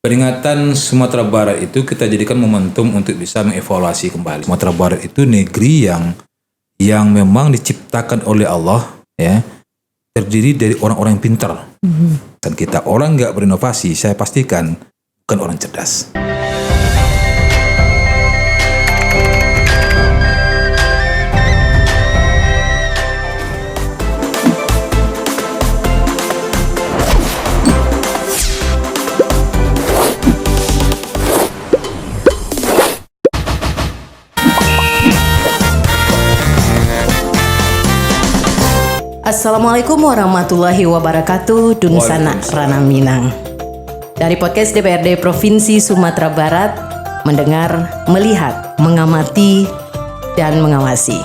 Peringatan Sumatera Barat itu kita jadikan momentum untuk bisa mengevaluasi kembali. Sumatera Barat itu negeri yang memang diciptakan oleh Allah, ya, terdiri dari orang-orang yang pintar. Dan kita orang nggak berinovasi, saya pastikan bukan orang cerdas. Assalamualaikum warahmatullahi wabarakatuh. Dun Sana Rana Minang. Dari podcast DPRD Provinsi Sumatera Barat, mendengar, melihat, mengamati, dan mengawasi.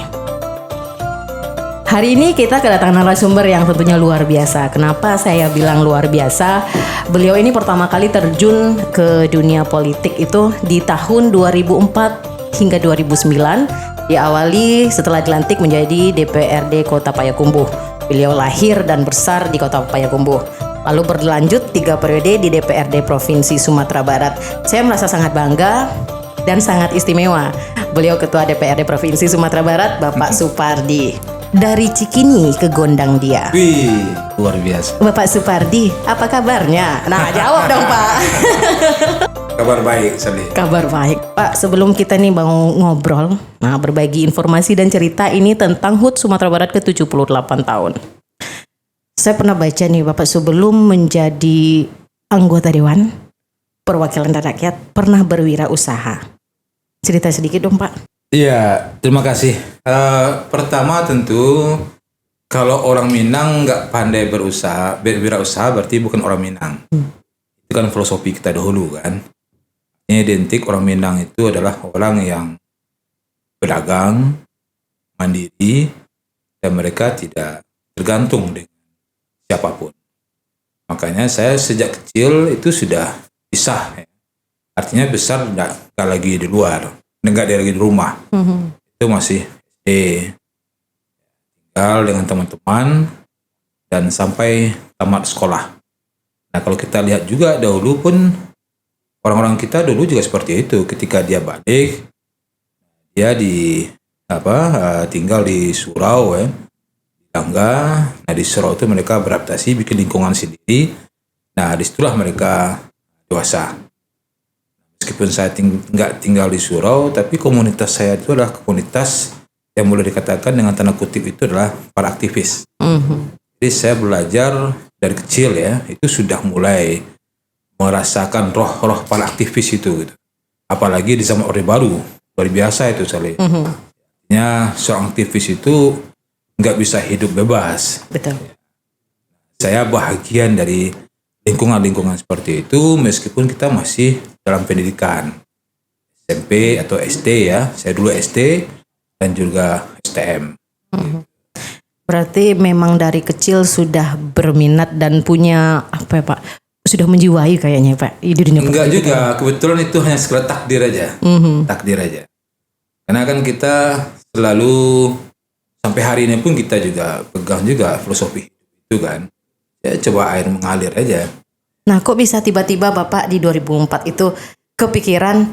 Hari ini kita kedatangan narasumber yang tentunya luar biasa. Kenapa saya bilang luar biasa? Beliau ini pertama kali terjun ke dunia politik itu di tahun 2004 hingga 2009. Diawali setelah dilantik menjadi DPRD Kota Payakumbuh. Beliau lahir dan besar di Kota Payakumbuh. Lalu berlanjut 3 periode di DPRD Provinsi Sumatera Barat. Saya merasa sangat bangga dan sangat istimewa. Beliau Ketua DPRD Provinsi Sumatera Barat, Bapak Supardi. Dari Cikini ke Gondang Dia. Wih, luar biasa. Bapak Supardi, apa kabarnya? Nah, jawab dong, Pak. Kabar baik, Sali. Kabar baik. Pak, sebelum kita nih mau ngobrol, berbagi informasi dan cerita ini tentang HUT Sumatera Barat ke-78 tahun. Saya pernah baca nih Bapak sebelum menjadi anggota Dewan Perwakilan Rakyat pernah berwirausaha. Cerita sedikit dong, Pak. Iya, terima kasih. Pertama tentu kalau orang Minang nggak pandai berwirausaha berarti bukan orang Minang. Itu kan filosofi kita dahulu kan. Ini identik orang Minang itu adalah orang yang berdagang, mandiri, dan mereka tidak tergantung dengan siapapun. Makanya saya sejak kecil itu sudah pisah. Ya. Artinya besar nggak lagi di luar, nggak lagi di rumah. Itu masih SD. Tinggal dengan teman-teman dan sampai tamat sekolah. Nah kalau kita lihat juga dahulu pun orang-orang kita dulu juga seperti itu. Ketika dia balik, dia tinggal di surau, di tangga. Nah di surau itu mereka beradaptasi, bikin lingkungan sendiri. Nah disitulah mereka dewasa. Meskipun saya nggak tinggal di surau, tapi komunitas saya itu adalah komunitas yang boleh dikatakan dengan tanda kutip itu adalah para aktivis. Jadi saya belajar dari kecil ya, itu sudah mulai merasakan roh-roh para aktivis itu gitu. Apalagi di zaman Orde Baru, luar biasa itu Saleh. Artinya seorang aktivis itu nggak bisa hidup bebas. Betul. Saya bahagian dari lingkungan-lingkungan seperti itu meskipun kita masih dalam pendidikan SMP atau SD ya. Saya dulu SD dan juga STM. Berarti memang dari kecil sudah berminat dan punya apa ya, Pak? Sudah menjiwai kayaknya, Pak, di dunia politik. Enggak juga, kebetulan itu hanya sekedar takdir aja. Takdir aja. Karena kan kita selalu sampai hari ini pun kita juga pegang juga filosofi itu kan. Ya coba air mengalir aja. Nah, kok bisa tiba-tiba Bapak di 2004 itu kepikiran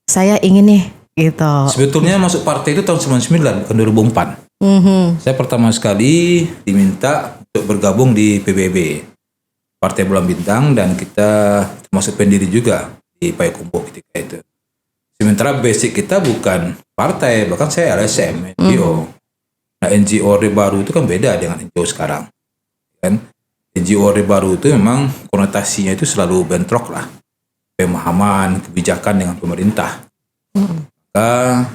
saya ingin nih gitu. Sebetulnya masuk partai itu tahun 99 bukan 2004. Saya pertama sekali diminta untuk bergabung di PBB, Partai Bulan Bintang, dan kita termasuk pendiri juga di Payakumbuh ketika itu. Sementara basic kita bukan partai, bahkan saya LSM, NGO. Nah NGO Orde Baru itu kan beda dengan NGO sekarang. Kan? NGO Orde Baru itu memang konotasinya itu selalu bentrok lah. Pemahaman, kebijakan dengan pemerintah. Maka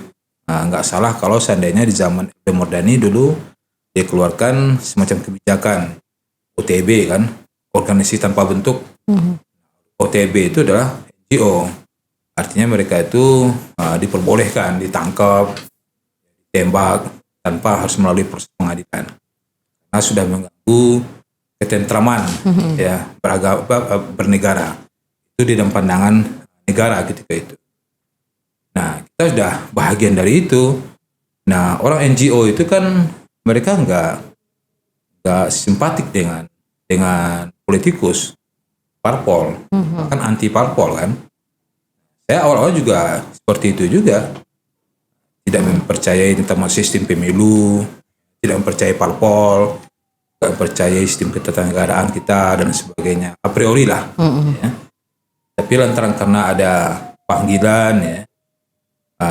nggak salah kalau seandainya di zaman MP Mordani dulu dia keluarkan semacam kebijakan OTB kan, organisasi tanpa bentuk. OTB itu adalah NGO, artinya mereka itu diperbolehkan ditangkap, ditembak tanpa harus melalui proses pengadilan karena sudah mengganggu ketentraman ya bernegara. Itu di dalam pandangan negara ketika itu. Nah, kita sudah bahagian dari itu. Nah, orang NGO itu kan mereka nggak simpatik dengan politikus. parpol, bahkan anti parpol kan. Saya awal-awal juga seperti itu juga, tidak mempercayai tentang sistem pemilu, tidak mempercayai parpol, tidak mempercayai sistem ketatanegaraan kita dan sebagainya, a priori lah. Ya. Tapi lantaran karena ada panggilan ya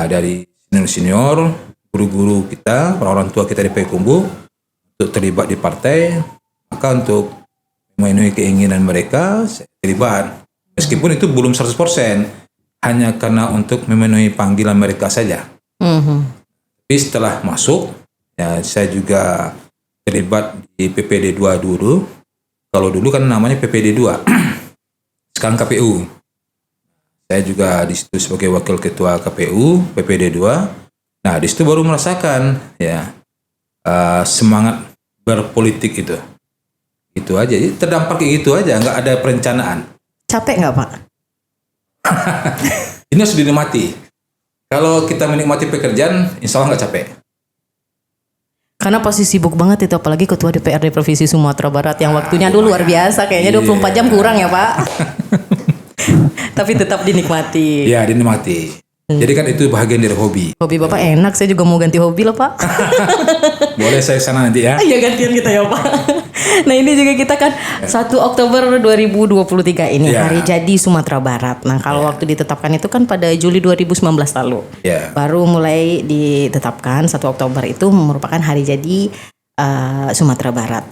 dari senior-senior, guru-guru kita, orang-orang tua kita di Payakumbuh untuk terlibat di partai, maka untuk memenuhi keinginan mereka saya terlibat. Meskipun itu belum 100%, hanya karena untuk memenuhi panggilan mereka saja. Tapi setelah masuk, ya saya juga terlibat di PPD 2 dulu. Kalau dulu kan namanya PPD 2, sekarang KPU. Saya juga di situ sebagai wakil ketua KPU PPD 2. Nah, di situ baru merasakan ya semangat berpolitik itu. Itu aja, terdampak kayak gitu aja, nggak ada perencanaan. Capek nggak, Pak? Ini harus dinikmati. Kalau kita menikmati pekerjaan, insya Allah nggak capek. Karena pasti sibuk banget itu, apalagi ketua DPRD Provinsi Sumatera Barat yang waktunya dulu luar biasa, kayaknya 24 jam kurang ya Pak. Tapi tetap dinikmati. Ya, dinikmati. Jadi kan itu bagian dari hobi. Hobi Bapak enak, saya juga mau ganti hobi loh Pak. Boleh saya sana nanti ya. Iya, gantian kita ya Pak. Nah ini juga kita kan 1 Oktober 2023 ini hari jadi Sumatera Barat. Nah kalau waktu ditetapkan itu kan pada Juli 2019 lalu. Baru mulai ditetapkan 1 Oktober itu merupakan hari jadi Sumatera Barat.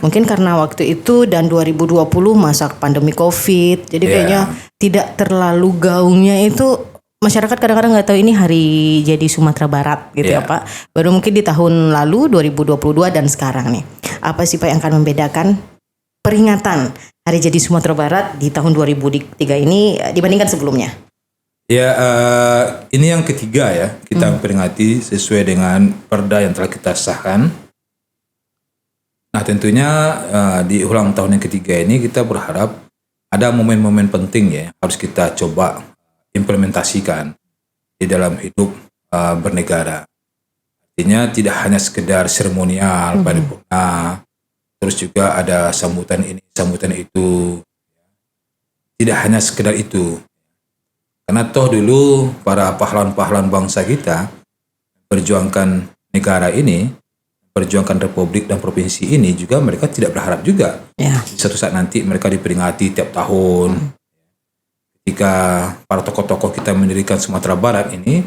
Mungkin karena waktu itu dan 2020 masa pandemi COVID, jadi kayaknya tidak terlalu gaungnya itu. Masyarakat kadang-kadang nggak tahu ini hari jadi Sumatera Barat gitu ya Pak. Baru mungkin di tahun lalu 2022 dan sekarang nih. Apa sih Pak yang akan membedakan peringatan hari jadi Sumatera Barat di tahun 2003 ini dibandingkan sebelumnya? Ya, ini yang ketiga ya, kita memperingati sesuai dengan perda yang telah kita sahkan. Nah tentunya di ulang tahun yang ketiga ini kita berharap ada momen-momen penting ya, harus kita coba implementasikan di dalam hidup bernegara. Artinya tidak hanya sekedar seremonial, paripurna, terus juga ada sambutan ini, sambutan itu. Tidak hanya sekedar itu. Karena toh dulu para pahlawan-pahlawan bangsa kita perjuangkan negara ini, perjuangkan republik dan provinsi ini juga mereka tidak berharap juga. Suatu saat nanti mereka diperingati tiap tahun. Ketika para tokoh-tokoh kita mendirikan Sumatera Barat ini,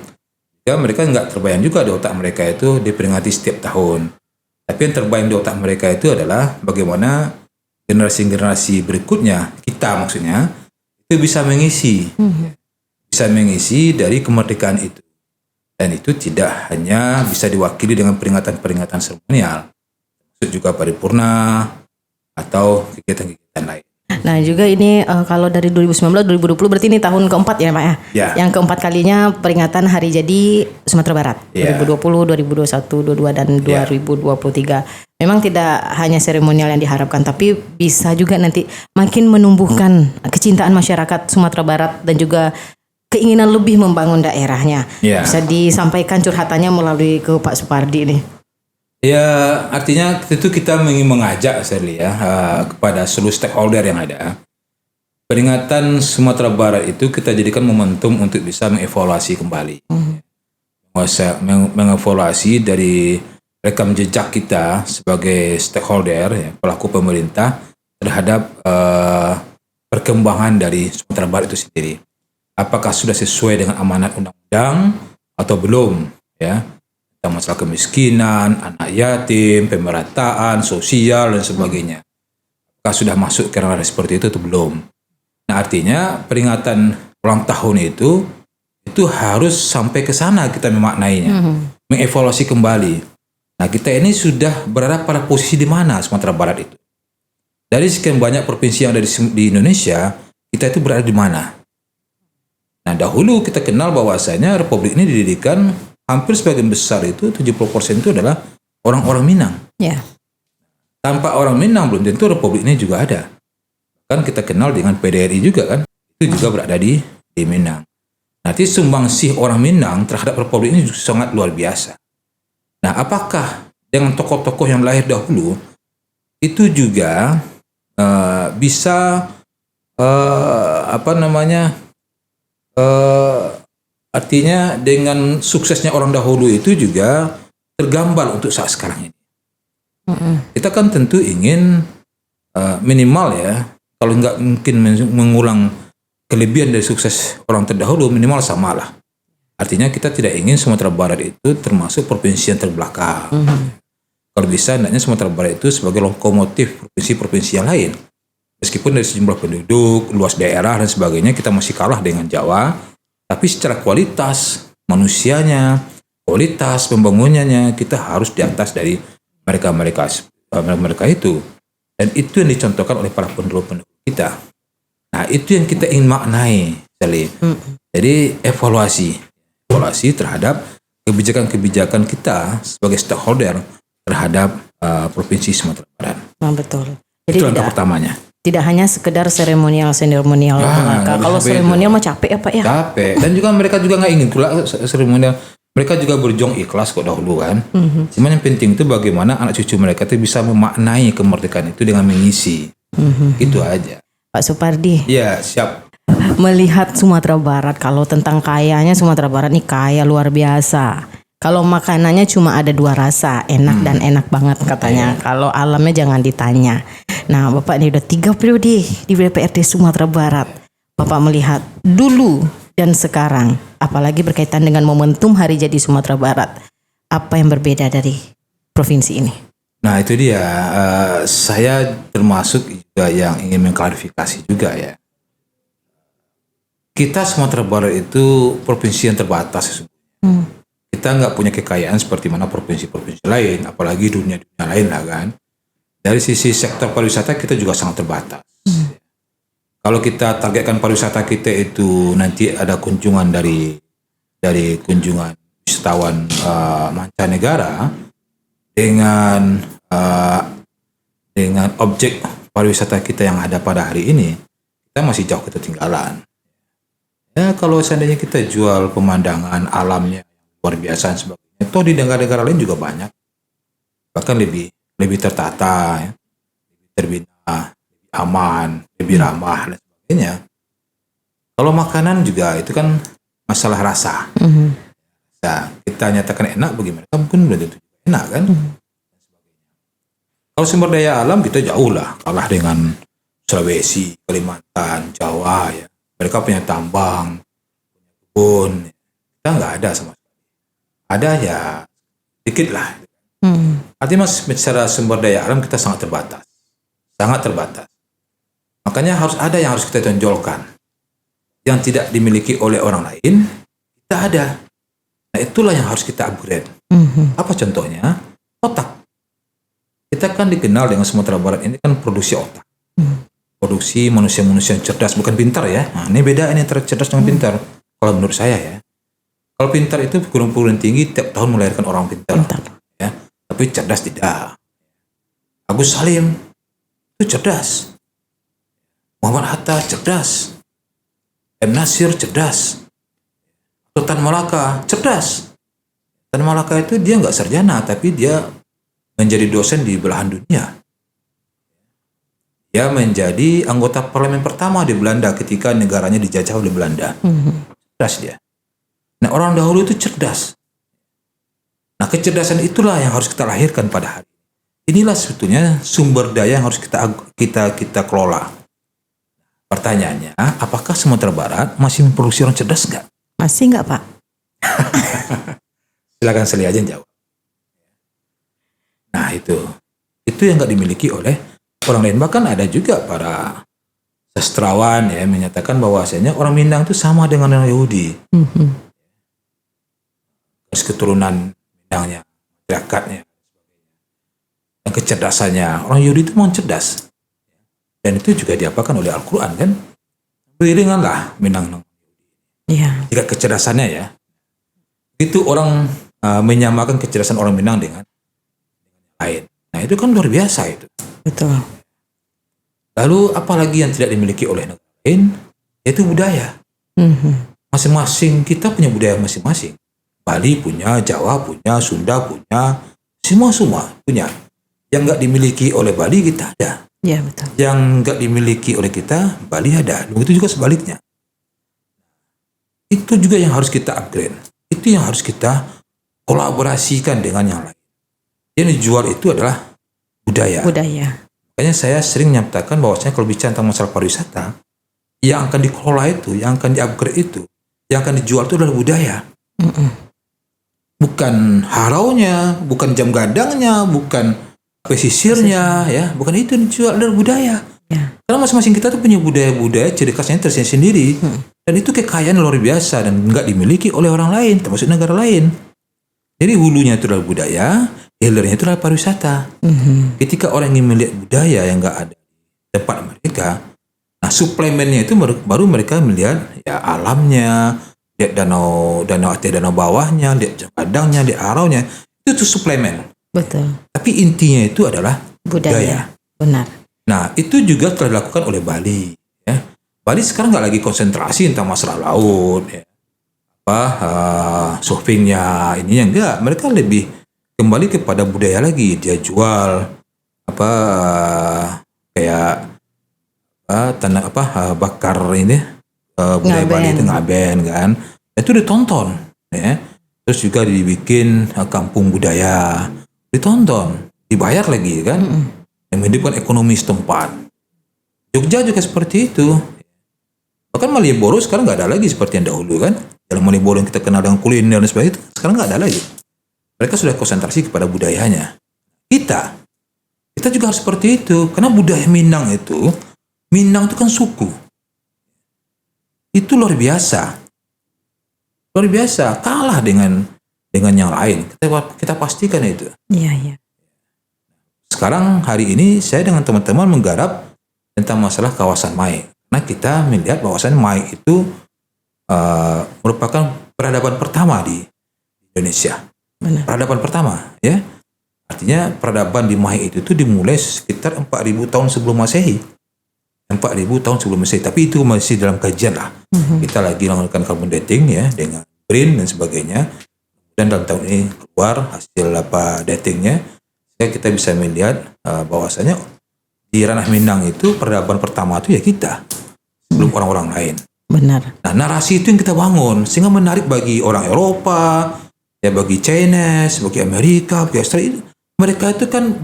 ya mereka nggak terbayang juga di otak mereka itu diperingati setiap tahun. Tapi yang terbayang di otak mereka itu adalah bagaimana generasi-generasi berikutnya, kita maksudnya, itu bisa mengisi dari kemerdekaan itu. Dan itu tidak hanya bisa diwakili dengan peringatan-peringatan seremonial, maksud juga paripurna atau kegiatan-kegiatan lain. Nah juga ini kalau dari 2019-2020 berarti ini tahun keempat ya Pak ya? Yang keempat kalinya peringatan hari jadi Sumatera Barat 2020, 2021, 2022 dan 2023. Memang tidak hanya seremonial yang diharapkan, tapi bisa juga nanti makin menumbuhkan kecintaan masyarakat Sumatera Barat dan juga keinginan lebih membangun daerahnya. Bisa disampaikan curhatannya melalui ke Pak Supardi nih. Ya, artinya itu kita ingin mengajak Shirley ya kepada seluruh stakeholder yang ada. Peringatan Sumatera Barat itu kita jadikan momentum untuk bisa mengevaluasi kembali. Mengevaluasi dari rekam jejak kita sebagai stakeholder, ya, pelaku pemerintah terhadap perkembangan dari Sumatera Barat itu sendiri. Apakah sudah sesuai dengan amanat undang-undang atau belum, ya? Masalah kemiskinan, anak yatim, pemerataan, sosial, dan sebagainya. Apakah sudah masuk ke ranah seperti itu atau belum? Nah artinya peringatan ulang tahun itu harus sampai ke sana kita memaknainya. Mengevaluasi kembali. Nah kita ini sudah berada pada posisi di mana Sumatera Barat itu? Dari sekian banyak provinsi yang ada di Indonesia, kita itu berada di mana? Nah dahulu kita kenal bahwasanya Republik ini didirikan hampir sebagian besar itu 70% itu adalah orang-orang Minang. Tanpa orang Minang belum tentu Republik ini juga ada. Kan kita kenal dengan PDRI juga kan, itu juga berada di Minang. Nanti sumbangsih orang Minang terhadap Republik ini sangat luar biasa. Nah apakah dengan tokoh-tokoh yang lahir dahulu itu juga bisa apa namanya, artinya dengan suksesnya orang dahulu itu juga tergambar untuk saat sekarang ini. Kita kan tentu ingin minimal ya, kalau nggak mungkin mengulang kelebihan dari sukses orang terdahulu, minimal samalah. Artinya kita tidak ingin Sumatera Barat itu termasuk provinsi yang terbelakang. Kalau bisa, hendaknya Sumatera Barat itu sebagai lokomotif provinsi-provinsi yang lain. Meskipun dari sejumlah penduduk, luas daerah dan sebagainya kita masih kalah dengan Jawa, tapi secara kualitas manusianya, kualitas pembangunannya kita harus di atas dari mereka itu. Dan itu yang dicontohkan oleh para penduduk kita. Nah, itu yang kita ingin maknai, Sally. Jadi evaluasi terhadap kebijakan-kebijakan kita sebagai stakeholder terhadap provinsi Sumatera Barat. Betul. Jadi itu langkah pertamanya. Tidak hanya sekedar seremonial. Kalau seremonial mah capek ya Pak ya. Capek. Dan juga mereka juga nggak ingin pula seremonial. Mereka juga berjuang ikhlas kok dahulu kan. Cuman yang penting itu bagaimana anak cucu mereka itu bisa memaknai kemerdekaan itu dengan mengisi. Itu aja. Pak Supardi. Ya, siap. Melihat Sumatera Barat, kalau tentang kayanya Sumatera Barat ini kaya luar biasa. Kalau makanannya cuma ada 2 rasa, enak dan enak banget katanya. Kalau alamnya jangan ditanya. Nah, Bapak ini udah 3 periode di DPRD Sumatera Barat. Bapak melihat dulu dan sekarang, apalagi berkaitan dengan momentum Hari Jadi Sumatera Barat. Apa yang berbeda dari provinsi ini? Nah, itu dia. Saya termasuk juga yang ingin mengklarifikasi juga ya. Kita Sumatera Barat itu provinsi yang terbatas. Kita nggak punya kekayaan seperti mana provinsi-provinsi lain, apalagi dunia-dunia lain lah kan. Dari sisi sektor pariwisata kita juga sangat terbatas. Kalau kita targetkan pariwisata kita itu nanti ada kunjungan dari kunjungan wisatawan mancanegara dengan objek pariwisata kita yang ada pada hari ini, kita masih jauh ketertinggalan. Ya, kalau seandainya kita jual pemandangan alamnya luar biasa dan sebagainya, toh di negara-negara lain juga banyak, bahkan lebih tertata, ya, lebih terbina, lebih aman, lebih ramah dan sebagainya. Kalau makanan juga itu kan masalah rasa. Nah, kita nyatakan enak bagi mereka mungkin belum tentu enak kan. Kalau sumber daya alam kita jauh lah kalah dengan Sulawesi, Kalimantan, Jawa ya. Mereka punya tambang, punya kebun. Kita nggak ada sama sekali. Ada ya sedikit lah. Artinya secara sumber daya alam kita sangat terbatas. Sangat terbatas. Makanya harus ada yang harus kita tonjolkan. Yang tidak dimiliki oleh orang lain, kita ada. Nah, itulah yang harus kita upgrade. Apa contohnya? Otak. Kita kan dikenal dengan Sumatera Barat ini kan produksi otak. Produksi manusia-manusia yang cerdas, bukan pintar ya. Nah, ini beda ini antara cerdas dengan pintar. Kalau menurut saya ya. Kalau pintar itu perguruan tinggi tiap tahun melahirkan orang pintar. Ya. Tapi cerdas tidak. Agus Salim itu cerdas. Muhammad Hatta cerdas. M. Nasir cerdas. Tan Malaka cerdas. Tan Malaka itu dia nggak sarjana, tapi dia menjadi dosen di belahan dunia. Dia menjadi anggota parlemen pertama di Belanda ketika negaranya dijajah oleh Belanda. Cerdas dia. Nah, orang dahulu itu cerdas. Nah, kecerdasan itulah yang harus kita lahirkan pada hari ini. Inilah sebetulnya sumber daya yang harus kita kelola. Pertanyaannya, apakah Sumatera Barat masih memproduksi orang cerdas enggak? Masih enggak, Pak? Silakan Sally aja jawab. Nah, itu yang enggak dimiliki oleh orang lain. Bahkan ada juga para sastrawan ya menyatakan bahwasanya orang Minang itu sama dengan orang Yahudi. Keturunan Minangnya, masyarakatnya, dan kecerdasannya. Orang Yahudi itu mau cerdas. Dan itu juga diapakan oleh Al-Quran kan. Beriringanlah Minang. Iya. Jika kecerdasannya ya. Itu orang menyamakan kecerdasan orang Minang dengan lain. Nah, itu kan luar biasa itu. Betul. Lalu apalagi yang tidak dimiliki oleh negara lain, yaitu budaya. Masing-masing kita punya budaya masing-masing. Bali punya, Jawa punya, Sunda punya, semua punya. Yang nggak dimiliki oleh Bali kita ada. Ya, betul. Yang nggak dimiliki oleh kita, Bali ada. Begitu juga sebaliknya. Itu juga yang harus kita upgrade. Itu yang harus kita kolaborasikan dengan yang lain. Yang dijual itu adalah budaya. Makanya saya sering menyatakan bahwasanya kalau bicara tentang masalah pariwisata, yang akan dikelola itu, yang akan di-upgrade itu, yang akan dijual itu adalah budaya. Bukan haraunya, bukan jam gadangnya, bukan pesisirnya, ya, bukan itu yang dijual, adalah budaya. Ya. Karena masing-masing kita tuh punya budaya-budaya ciri khasnya tersendiri, dan itu kekayaan luar biasa dan nggak dimiliki oleh orang lain, termasuk negara lain. Jadi hulunya itu adalah budaya, hilirnya itu adalah pariwisata. Ketika orang ingin melihat budaya yang nggak ada di tempat mereka, nah suplemennya itu baru mereka melihat ya alamnya, lihat danau bawahnya, lihat jam gadangnya, lihat araunya, itu tuh suplemen. Betul. Tapi intinya itu adalah budaya. Benar. Nah itu juga telah dilakukan oleh Bali. Ya. Bali sekarang nggak lagi konsentrasi tentang masalah laut, ya. Surfingnya ininya enggak, mereka lebih kembali kepada budaya lagi. Dia jual kayak bakar ini budaya Bali itu ngaben kan, itu ditonton, ya. Terus juga dibikin kampung budaya, ditonton, dibayar lagi kan, yang menghidupkan ekonomi setempat. Jogja juga seperti itu. Bahkan Malioboro sekarang nggak ada lagi seperti yang dahulu kan. Dalam Malioboro yang kita kenal dengan kuliner dan sebagainya, sekarang nggak ada lagi. Mereka sudah konsentrasi kepada budayanya. Kita juga harus seperti itu, karena budaya Minang itu kan suku. Itu luar biasa, kalah dengan yang lain. Kita pastikan itu. Iya. Sekarang hari ini saya dengan teman-teman menggarap tentang masalah kawasan Mai. Nah kita melihat bahwasannya Mai itu merupakan peradaban pertama di Indonesia. Benar. Peradaban pertama, ya. Artinya peradaban di Mai itu dimulai sekitar 4.000 tahun sebelum Masehi. 4.000 tahun sebelum Masehi, tapi itu masih dalam kajian lah. Kita lagi melakukan carbon dating ya dengan BRIN dan sebagainya. Dan dalam tahun ini keluar hasil datingnya, sehingga kita bisa melihat bahwasanya di ranah Minang itu peradaban pertama itu ya kita, sebelum orang-orang lain. Benar. Nah narasi itu yang kita bangun sehingga menarik bagi orang Eropa, ya bagi Chinese, bagi Amerika, bagi Australia. Mereka itu kan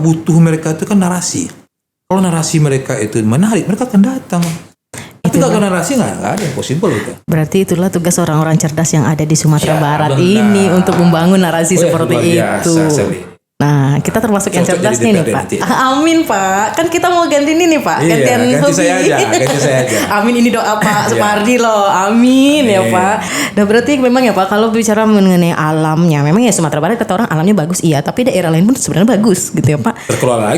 butuh mereka itu kan narasi. Kalau narasi mereka itu menarik, mereka akan datang. Tapi kalau narasi nggak ada, impossible itu. Berarti itulah tugas orang-orang cerdas yang ada di Sumatera Ya, Barat benar. ini untuk membangun narasi seperti luar itu. biasa, Sally. Nah, kita termasuk yang Cocok cerdas jadi nih DPRD Pak. nanti. Amin Pak. Kan kita mau ganti ini nih Pak. Iya, Gantian ganti hobi. saya aja. Amin, ini doa Pak Iya. Supardi loh. Amin ya Amin. Pak. Nah berarti memang ya Pak, kalau bicara mengenai alamnya, memang ya Sumatera Barat kata orang alamnya bagus iya, tapi daerah lain pun sebenarnya bagus gitu ya Pak. Terkelola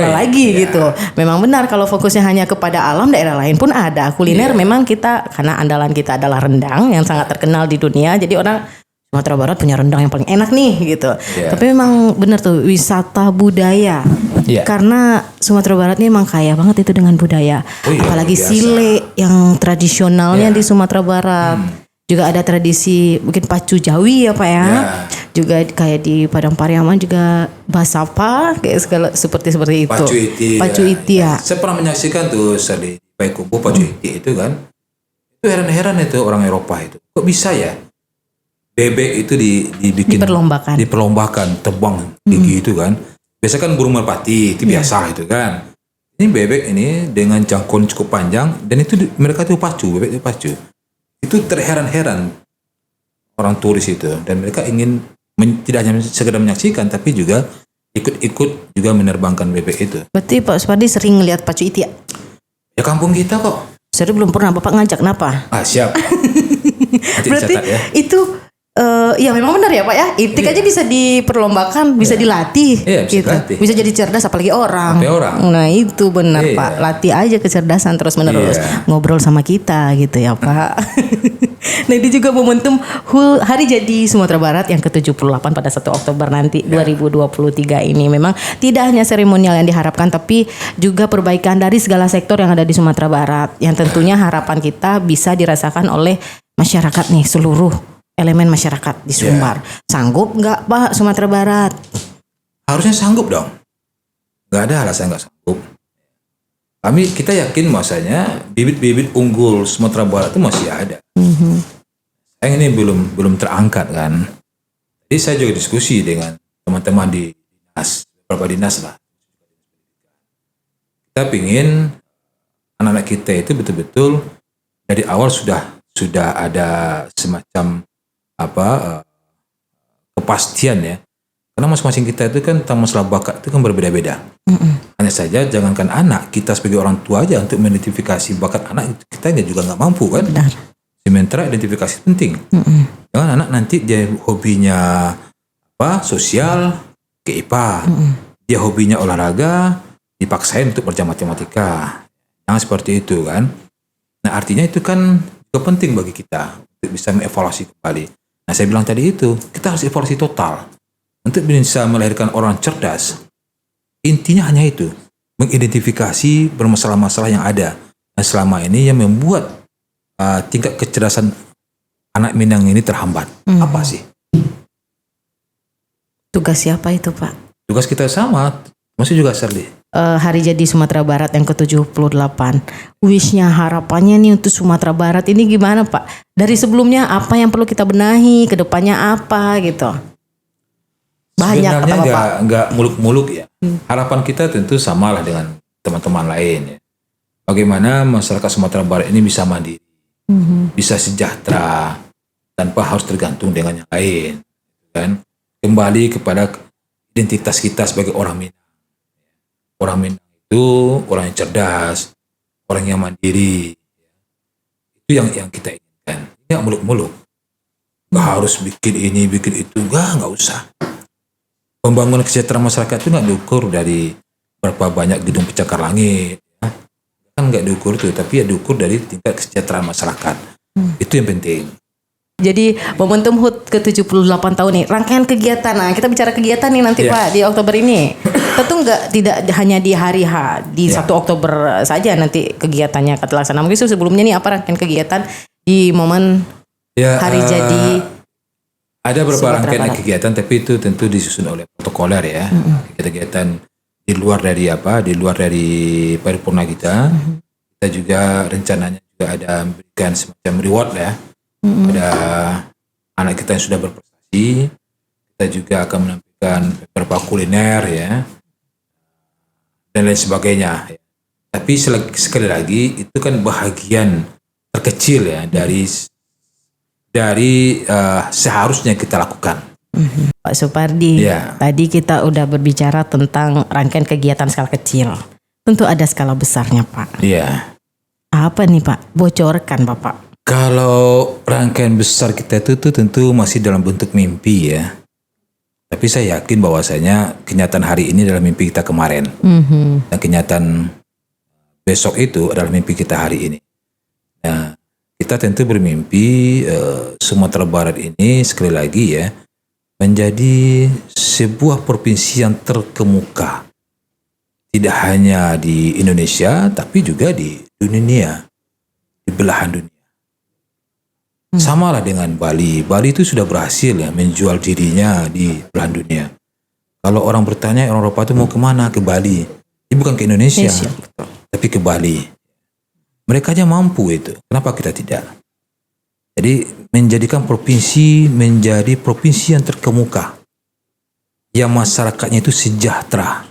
lagi Ya. Gitu. Memang benar kalau fokusnya hanya kepada alam, daerah lain pun ada. Kuliner memang kita, karena andalan kita adalah rendang yang sangat terkenal di dunia. Jadi orang Sumatera Barat punya rendang yang paling enak nih gitu. Iya. Tapi memang benar tuh wisata budaya. Iya. Karena Sumatera Barat ini emang kaya banget itu dengan budaya. Oh iya, Apalagi luar biasa. sile yang tradisionalnya Iya. di Sumatera Barat. Juga ada tradisi mungkin pacu Jawi ya Pak ya. Iya. Juga kayak di Padang Pariaman juga basapa kayak segala seperti itu. Pacu iti ya. Saya pernah menyaksikan tuh di Payakumbuh pacu iti itu kan. Itu heran-heran itu orang Eropa itu. Kok bisa ya? Bebek itu dibikin diperlombakan tebang gigi itu kan. Biasa kan burung merpati itu biasa itu kan. Ini bebek ini dengan jangkauan cukup panjang dan itu mereka itu bebek itu pacu. Itu terheran-heran orang turis itu dan mereka ingin tidak hanya sekedar menyaksikan tapi juga ikut juga menerbangkan bebek itu. Berarti Pak Supardi sering ngelihat pacu iti ya? Ya kampung kita kok. Saya belum pernah Bapak ngajak kenapa? Siap. Nanti Berarti dicatat ya. itu ya memang benar ya Pak ya. Itik aja bisa diperlombakan, bisa dilatih. Iya, bisa dilatih. Bisa jadi cerdas apalagi orang. Sampai orang. Nah itu benar Iya. Pak. Latih aja kecerdasan terus menerus. Iya. Ngobrol sama kita gitu ya Pak. Nah ini juga momentum Hari Jadi Sumatera Barat yang ke-78 pada 1 Oktober nanti 2023 ini. Memang tidak hanya seremonial yang diharapkan, tapi juga perbaikan dari segala sektor yang ada di Sumatera Barat. Yang tentunya harapan kita bisa dirasakan oleh masyarakat nih, seluruh elemen masyarakat di Sumbar. Sanggup nggak Pak Sumatera Barat? harusnya sanggup dong. Nggak ada alasan nggak sanggup. Kita yakin masanya bibit-bibit unggul Sumatera Barat itu masih ada. Yang ini belum terangkat kan. Jadi saya juga diskusi dengan teman-teman di dinas, beberapa dinas lah. Kita pingin anak-anak kita itu betul-betul dari awal sudah ada semacam kepastian ya. Karena masing-masing kita itu kan tentang masalah bakat itu kan berbeda-beda. Hanya saja jangankan anak, kita sebagai orang tua aja untuk mengidentifikasi bakat anak kita juga nggak mampu kan. Benar. Sementara identifikasi penting. Jangan anak nanti dia hobinya sosial ke IPA, dia hobinya olahraga, dipaksain untuk belajar matematika. Jangan seperti itu kan. Nah artinya itu kan juga penting bagi kita untuk bisa mengevaluasi kembali. Nah saya bilang tadi itu, kita harus evaluasi total. Untuk bisa melahirkan orang cerdas, intinya hanya itu, mengidentifikasi bermasalah-masalah yang ada. Nah selama ini yang membuat tingkat kecerdasan anak Minang ini terhambat. Apa sih? Tugas siapa itu Pak? Tugas kita sama, masih juga Shirley. Hari Jadi Sumatera Barat yang ke-78. Wishnya, harapannya nih untuk Sumatera Barat ini gimana Pak? Dari sebelumnya apa yang perlu kita benahi, kedepannya apa gitu? Banyak sebenarnya nggak muluk-muluk ya. Harapan kita tentu samalah dengan teman-teman lain ya. Bagaimana masyarakat Sumatera Barat ini bisa mandiri, bisa sejahtera tanpa harus tergantung dengan yang lain, kan? Kembali kepada identitas kita sebagai orang Minang. Orang Minang itu orang yang cerdas, orang yang mandiri. Itu yang kita inginkan. Nggak muluk-muluk. Nggak harus bikin ini, bikin itu, nggak usah. Pembangunan kesejahteraan masyarakat itu nggak diukur dari berapa banyak gedung pencakar langit, ya. Kan nggak diukur itu, tapi ya diukur dari tingkat kesejahteraan masyarakat. Itu yang penting. Jadi momentum HUT ke-78 tahun nih, rangkaian kegiatan. Nah, kita bicara kegiatan nih nanti Pak di Oktober ini. Tentu tidak hanya di hari H, di 1 Oktober saja nanti kegiatannya akan terlaksana. Mungkin sebelumnya nih apa rangkaian kegiatan di momen Hari Jadi ada beberapa rangkaian kegiatan, tapi itu tentu disusun oleh protokoler ya. Kegiatan di luar dari paripurna kita. Kita juga rencananya juga ada memberikan semacam reward ya. Pada anak kita yang sudah berprestasi. Kita juga akan menampilkan beberapa kuliner ya, dan lain sebagainya ya. Tapi sekali lagi itu kan bahagian terkecil ya dari seharusnya kita lakukan. Pak Supardi, tadi kita udah berbicara tentang rangkaian kegiatan skala kecil. Tentu ada skala besarnya Pak. Iya. Apa nih Pak? Bocorkan Bapak. Kalau rangkaian besar kita itu tentu masih dalam bentuk mimpi ya. Tapi saya yakin bahwasanya kenyataan hari ini adalah mimpi kita kemarin. Dan kenyataan besok itu adalah mimpi kita hari ini. Nah, kita tentu bermimpi Sumatera Barat ini sekali lagi ya menjadi sebuah provinsi yang terkemuka. Tidak hanya di Indonesia tapi juga di dunia, di belahan dunia. Samalah dengan Bali. Bali itu sudah berhasil ya menjual dirinya di belahan dunia. Kalau orang bertanya orang Eropa itu mau kemana? Ke Bali. Ini bukan ke Indonesia. Tapi ke Bali. Mereka aja mampu itu. Kenapa kita tidak? Jadi menjadikan provinsi menjadi provinsi yang terkemuka. Yang masyarakatnya itu sejahtera.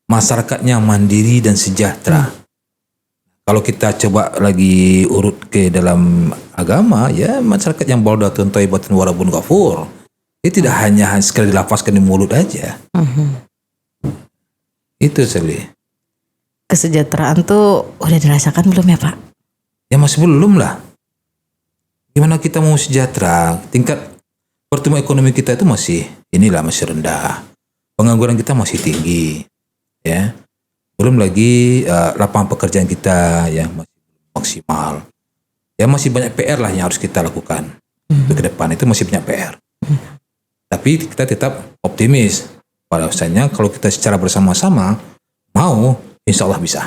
Masyarakatnya mandiri dan sejahtera. Kalau kita coba lagi urut ke dalam agama, ya masyarakat yang baldatun thayyibatun warabun ghafur. Dia tidak hanya sekali dilafazkan di mulut aja. Itu Sally. Kesejahteraan tuh udah dirasakan belum ya Pak? Ya masih belum lah. Gimana kita mau sejahtera? Tingkat pertumbuhan ekonomi kita itu masih rendah. Pengangguran kita masih tinggi. Ya. Belum lagi lapangan pekerjaan kita yang masih maksimal. Ya masih banyak PR lah yang harus kita lakukan. Untuk ke depan itu masih banyak PR. Tapi kita tetap optimis. Bahwasanya kalau kita secara bersama-sama mau, insya Allah bisa.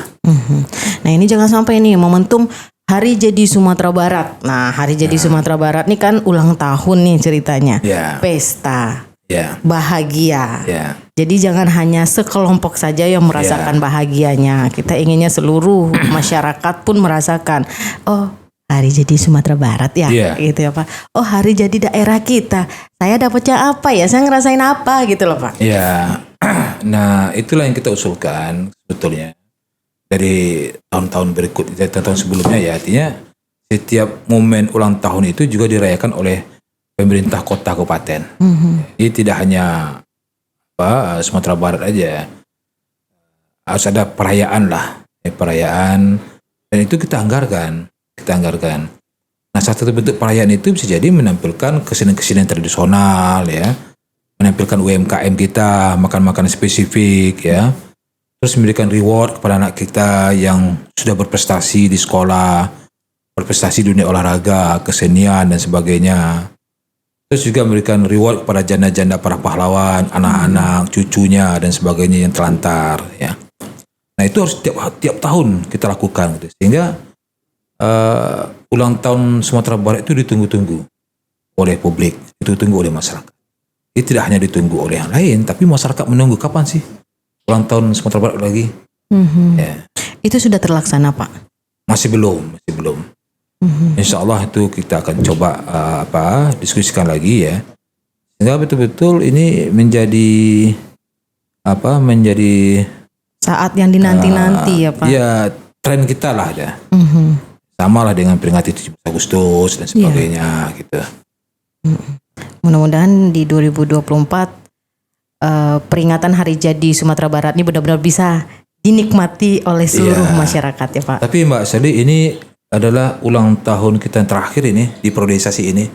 Nah ini jangan sampai nih momentum Hari Jadi Sumatera Barat. Nah Hari Jadi Sumatera Barat ini kan ulang tahun nih ceritanya. Pesta. Ya. bahagia. Ya. Jadi jangan hanya sekelompok saja yang merasakan bahagianya. Kita inginnya seluruh masyarakat pun merasakan. Oh, hari jadi Sumatera Barat ya, Iya. gitu ya Pak. Oh, hari jadi daerah kita. Saya dapatnya apa ya? Saya ngerasain apa gitu loh Pak. Ya. Nah, itulah yang kita usulkan sebetulnya dari tahun-tahun berikut, dari tahun sebelumnya ya. Artinya setiap momen ulang tahun itu juga dirayakan oleh pemerintah kota kabupaten. Jadi tidak hanya Sumatera Barat aja, harus ada perayaan lah, perayaan, dan itu kita anggarkan. Nah, satu bentuk perayaan itu bisa jadi menampilkan kesenian-kesenian tradisional ya, menampilkan UMKM kita, makan-makan spesifik ya, terus memberikan reward kepada anak kita yang sudah berprestasi di sekolah, berprestasi di dunia olahraga, kesenian dan sebagainya. Terus juga memberikan reward kepada janda-janda para pahlawan, anak-anak, cucunya dan sebagainya yang telantar ya. Nah, itu harus tiap tahun kita lakukan gitu. Sehingga ulang tahun Sumatera Barat itu ditunggu-tunggu oleh publik, ditunggu oleh masyarakat. Ini tidak hanya ditunggu oleh yang lain, tapi masyarakat menunggu kapan sih ulang tahun Sumatera Barat lagi. Ya. Itu sudah terlaksana Pak? Masih belum. Insya Allah itu kita akan coba diskusikan lagi ya, sehingga betul-betul ini menjadi Saat yang dinanti-nanti ya Pak. ya tren kita lah ya. Sama lah dengan peringati 17 Agustus dan sebagainya gitu. Mudah-mudahan di 2024 peringatan Hari Jadi Sumatera Barat ini benar-benar bisa dinikmati oleh seluruh masyarakat ya Pak. Tapi Mbak Sally, ini adalah ulang tahun kita yang terakhir ini di Prodesasi ini.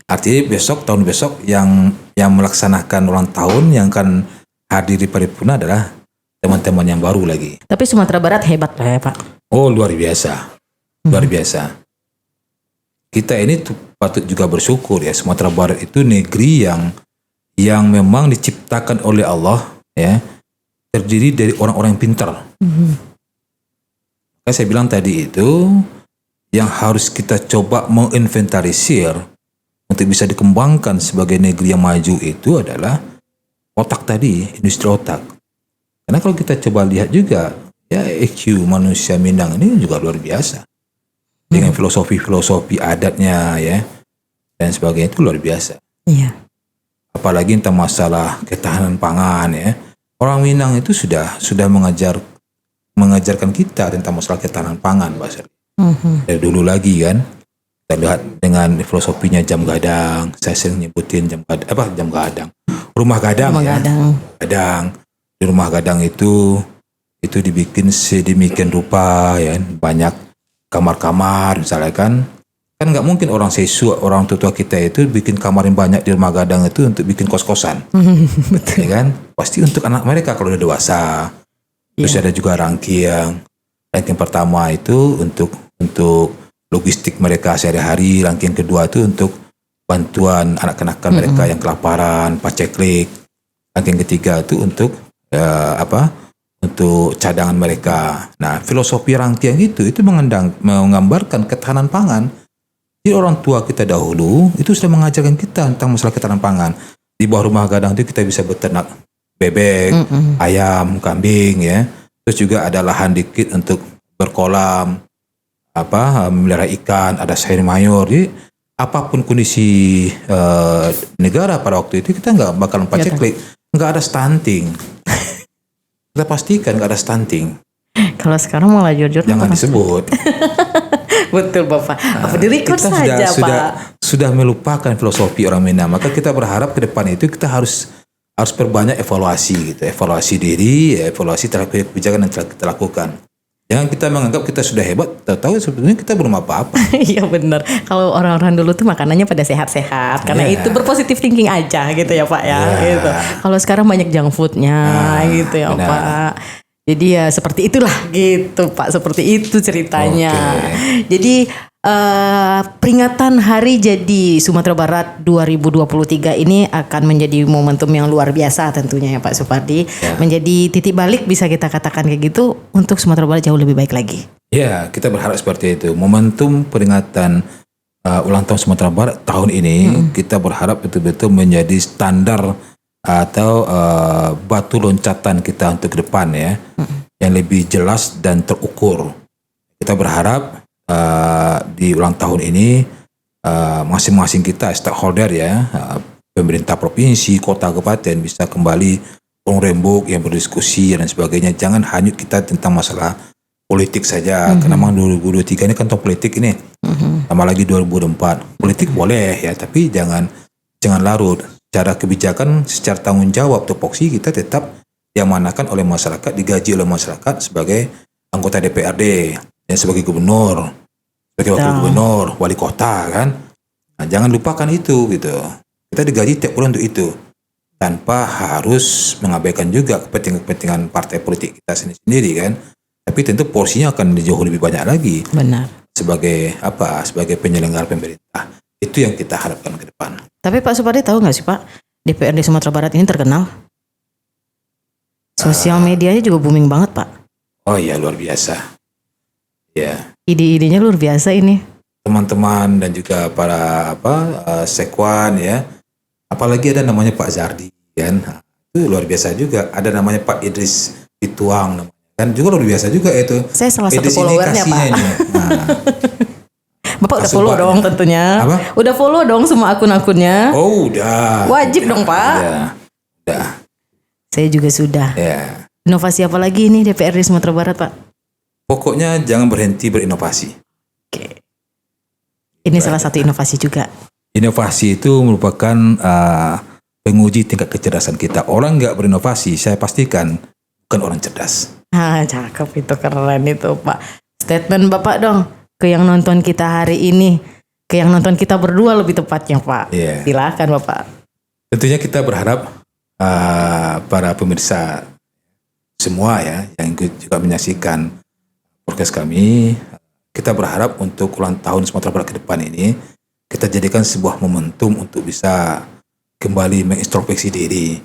Artinya tahun besok yang melaksanakan ulang tahun, yang akan hadir di paripurna adalah teman-teman yang baru lagi. Tapi Sumatera Barat hebat lah ya Pak. Oh, luar biasa. Luar biasa. Kita ini patut juga bersyukur ya, Sumatera Barat itu negeri yang memang diciptakan oleh Allah ya, terdiri dari orang-orang yang pintar. Saya bilang tadi itu yang harus kita coba menginventarisir untuk bisa dikembangkan sebagai negeri yang maju itu adalah otak tadi, industri otak. Karena kalau kita coba lihat juga ya, EQ manusia Minang ini juga luar biasa. Dengan filosofi adatnya ya dan sebagainya itu luar biasa. Iya. Apalagi tentang masalah ketahanan pangan ya. Orang Minang itu sudah mengajarkan kita tentang masalah ketahanan pangan, Mbak Sally. Dari dulu lagi kan, kita lihat dengan filosofinya jam gadang. Saya sering nyebutin rumah gadang. Gadang. Di rumah gadang itu dibikin sedemikian rupa ya, banyak kamar-kamar misalnya kan nggak mungkin orang tua kita itu bikin kamar yang banyak di rumah gadang itu untuk bikin kos-kosan. Betul. Ya kan, pasti untuk anak mereka kalau udah dewasa. Terus ada juga rangking pertama itu untuk logistik mereka sehari-hari. Rangking kedua itu untuk bantuan anak-anak mereka yang kelaparan, paceklik. Rangking ketiga itu untuk untuk cadangan mereka. Nah, filosofi rangkaian itu menggambarkan ketahanan pangan. Jadi orang tua kita dahulu itu sudah mengajarkan kita tentang masalah ketahanan pangan. Di bawah rumah gadang itu kita bisa beternak bebek, ayam, kambing ya. Terus juga ada lahan dikit untuk berkolam, memelihara ikan, ada sayur mayur. Jadi apapun kondisi negara pada waktu itu kita nggak bakal paceklik, nggak ada stunting. Kita pastikan nggak ada stunting. Kalau sekarang malah jujur jangan disebut. Betul Bapak. Apa di record kita saja sudah melupakan filosofi orang Minang. Maka kita berharap ke depan itu kita harus perbanyak evaluasi gitu, evaluasi diri, evaluasi terhadap kebijakan yang telah kita lakukan. Jangan kita menganggap kita sudah hebat, tahu sebetulnya kita belum apa-apa. Iya benar. Kalau orang-orang dulu tuh makanannya pada sehat-sehat, karena itu berpositif thinking aja gitu ya Pak ya. Gitu. Kalau sekarang banyak junk foodnya gitu ya benar. Pak. Jadi ya seperti itulah gitu Pak, seperti itu ceritanya. Jadi peringatan Hari Jadi Sumatera Barat 2023 ini akan menjadi momentum yang luar biasa tentunya ya Pak Supardi. Menjadi titik balik bisa kita katakan kayak gitu untuk Sumatera Barat jauh lebih baik lagi. Ya, kita berharap seperti itu. Momentum peringatan ulang tahun Sumatera Barat tahun ini kita berharap betul-betul menjadi standar atau batu loncatan kita untuk ke depan ya, yang lebih jelas dan terukur. Kita berharap di ulang tahun ini masing-masing kita stakeholder ya, pemerintah provinsi, kota, kabupaten bisa kembali rembuk yang berdiskusi dan sebagainya. Jangan hanyut kita tentang masalah politik saja, karena memang 2023 ini kan tahun politik ini, tambah lagi 2024. Politik boleh ya, tapi jangan larut. Secara kebijakan, secara tanggung jawab tupoksi kita tetap diamanakan oleh masyarakat, digaji oleh masyarakat sebagai anggota DPRD, ya, sebagai gubernur, sebagai wakil gubernur, wali kota kan. Nah, jangan lupakan itu gitu. Kita digaji tiap bulan untuk itu, tanpa harus mengabaikan juga kepentingan partai politik kita sendiri kan. Tapi tentu porsinya akan jauh lebih banyak lagi. Benar. Sebagai sebagai penyelenggara pemerintah. Itu yang kita harapkan ke depan. Tapi Pak Supardi tahu nggak sih Pak, DPRD Sumatera Barat ini terkenal? Sosial medianya juga booming banget Pak. Oh iya, luar biasa. Ya. Ide-idenya luar biasa ini. Teman-teman dan juga para sekwan ya. Apalagi ada namanya Pak Zardi kan. Itu luar biasa juga. Ada namanya Pak Idris Pituang namanya. Kan juga luar biasa juga itu. Saya salah satu followernya Pak. Nah. Bapak udah follow dong tentunya. Apa? Udah follow dong semua akun-akunnya. Oh udah. Wajib dong Pak. Udah. Saya juga sudah. Ya. Inovasi apa lagi nih DPRD Sumatera Barat Pak? Pokoknya jangan berhenti berinovasi. Oke. Ini salah satu inovasi juga. Inovasi itu merupakan penguji tingkat kecerdasan kita. Orang nggak berinovasi, saya pastikan bukan orang cerdas. Cakep itu, keren itu Pak. Statement Bapak dong ke yang nonton kita hari ini, ke yang nonton kita berdua lebih tepatnya Pak. Yeah. Silakan Bapak. Tentunya kita berharap para pemirsa semua ya yang juga menyaksikan podcast kami, kita berharap untuk ulang tahun Sumatera Barat ke depan ini kita jadikan sebuah momentum untuk bisa kembali mengintrospeksi diri.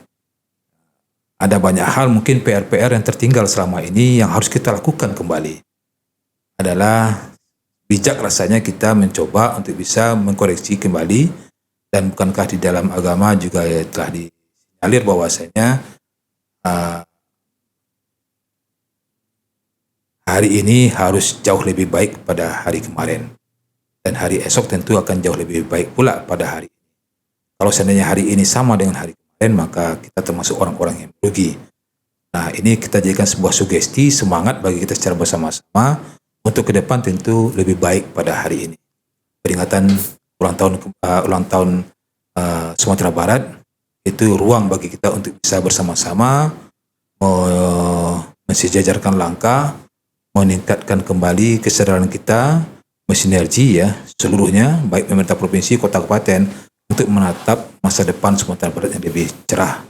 Ada banyak hal mungkin PR-PR yang tertinggal selama ini yang harus kita lakukan kembali. Adalah bijak rasanya kita mencoba untuk bisa mengkoreksi kembali, dan bukankah di dalam agama juga telah disinyalir bahwasanya hari ini harus jauh lebih baik pada hari kemarin, dan hari esok tentu akan jauh lebih baik pula pada hari ini. Kalau seandainya hari ini sama dengan hari kemarin, maka kita termasuk orang-orang yang merugi. Nah, ini kita jadikan sebuah sugesti, semangat bagi kita secara bersama-sama untuk ke depan tentu lebih baik pada hari ini. Peringatan ulang tahun Sumatera Barat itu ruang bagi kita untuk bisa bersama-sama mensejajarkan langkah, meningkatkan kembali kesadaran kita, bersinergi ya seluruhnya, baik pemerintah provinsi, kota, kabupaten, untuk menatap masa depan Sumatera Barat yang lebih cerah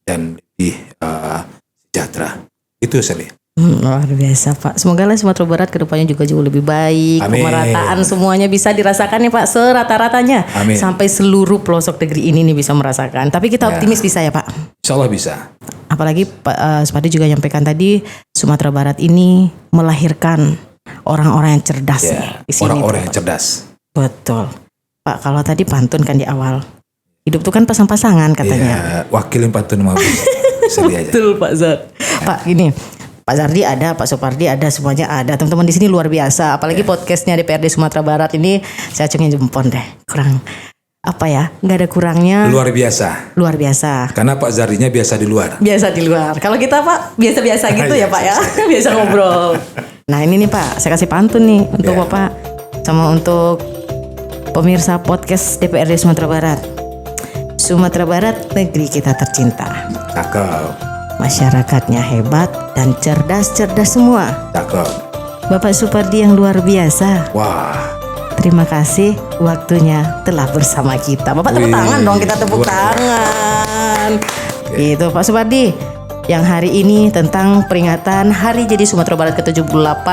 dan lebih sejahtera. Itu Sally. Luar biasa Pak. Semoga lah Sumatera Barat kedepannya juga jauh lebih baik. Amin. Pemerataan semuanya bisa dirasakan ya Pak, serata-ratanya. Amin. Sampai seluruh pelosok negeri ini nih bisa merasakan. Tapi kita optimis bisa ya Pak. Insya Allah bisa. Apalagi Pak Supardi juga nyampaikan tadi, Sumatera Barat ini melahirkan orang-orang yang cerdas Ya, nih di sini. orang-orang tuh, yang Pak. cerdas. Betul. Pak, kalau tadi pantun kan di awal. Hidup tuh kan pasang-pasangan katanya. Ya, wakilin pantun mau Sally aja. Betul Pak Zat. Pak gini, Pak Zardi ada, Pak Supardi ada, semuanya ada. Teman-teman di sini luar biasa. Apalagi podcastnya DPRD Sumatera Barat ini saya acungin jempol deh. Kurang apa ya? Nggak ada kurangnya. Luar biasa. Luar biasa. Karena Pak Zardinya biasa di luar. Biasa di luar. Kalau kita Pak biasa-biasa gitu ya Pak ya. Biasa ngobrol. Nah ini nih Pak, saya kasih pantun nih untuk Bapak sama untuk pemirsa podcast DPRD Sumatera Barat. Sumatera Barat negeri kita tercinta. Cakep. Masyarakatnya hebat dan cerdas-cerdas semua. Cakep. Bapak Supardi yang luar biasa. Wah. Terima kasih waktunya telah bersama kita. Bapak tepuk tangan dong, kita tepuk tangan. Gitu Pak Supardi. Yang hari ini tentang peringatan Hari Jadi Sumatera Barat ke-78,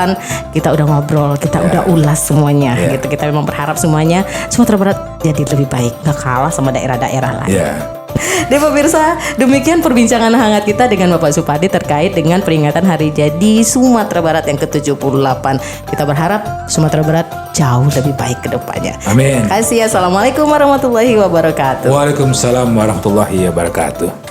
kita udah ngobrol, kita udah ulas semuanya. Gitu. Kita memang berharap semuanya Sumatera Barat jadi lebih baik, gak kalah sama daerah-daerah lain. Deh pemirsa, demikian perbincangan hangat kita dengan Bapak Supardi terkait dengan peringatan Hari Jadi Sumatera Barat yang ke-78. Kita berharap Sumatera Barat jauh lebih baik ke depannya. Amin. Terima kasih. Assalamualaikum warahmatullahi wabarakatuh. Waalaikumsalam warahmatullahi wabarakatuh.